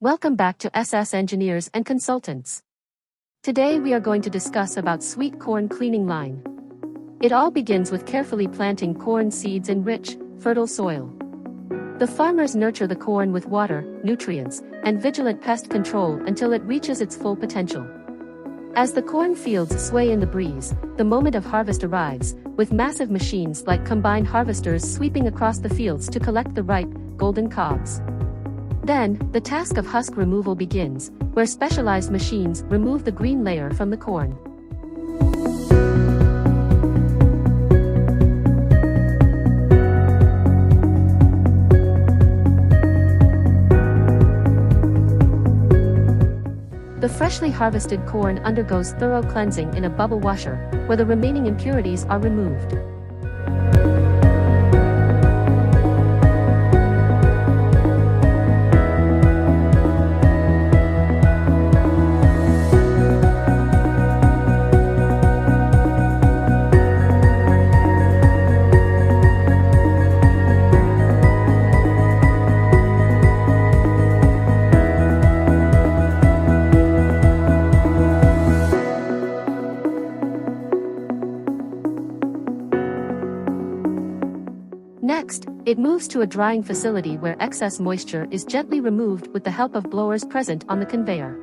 Welcome back to SS Engineers and Consultants. Today we are going to discuss about sweet corn cleaning line. It all begins with carefully planting corn seeds in rich, fertile soil. The farmers nurture the corn with water, nutrients, and vigilant pest control until it reaches its full potential. As the corn fields sway in the breeze, the moment of harvest arrives, with massive machines like combine harvesters sweeping across the fields to collect the ripe, golden cobs. Then, the task of husk removal begins, where specialized machines remove the green layer from the corn. The freshly harvested corn undergoes thorough cleansing in a bubble washer, where the remaining impurities are removed. Next, it moves to a drying facility where excess moisture is gently removed with the help of blowers present on the conveyor.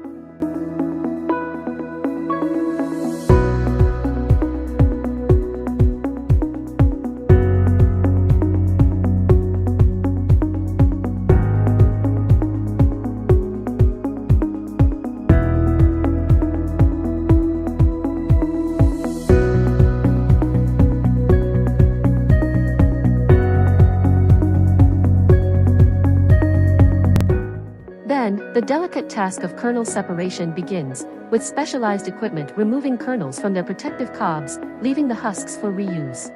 Then, the delicate task of kernel separation begins, with specialized equipment removing kernels from their protective cobs, leaving the husks for reuse.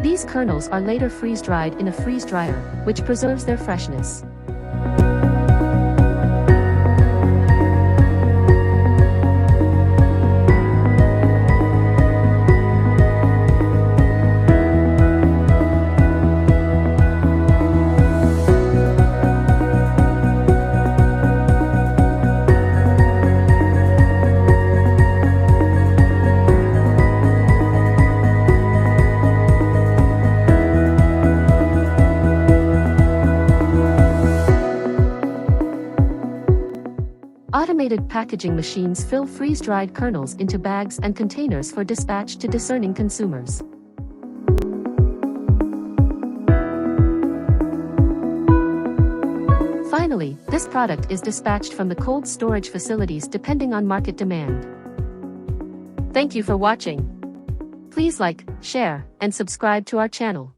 These kernels are later freeze-dried in a freeze dryer, which preserves their freshness. Automated packaging machines fill freeze-dried kernels into bags and containers for dispatch to discerning consumers. Finally, this product is dispatched from the cold storage facilities depending on market demand. Thank you for watching. Please like, share, and subscribe to our channel.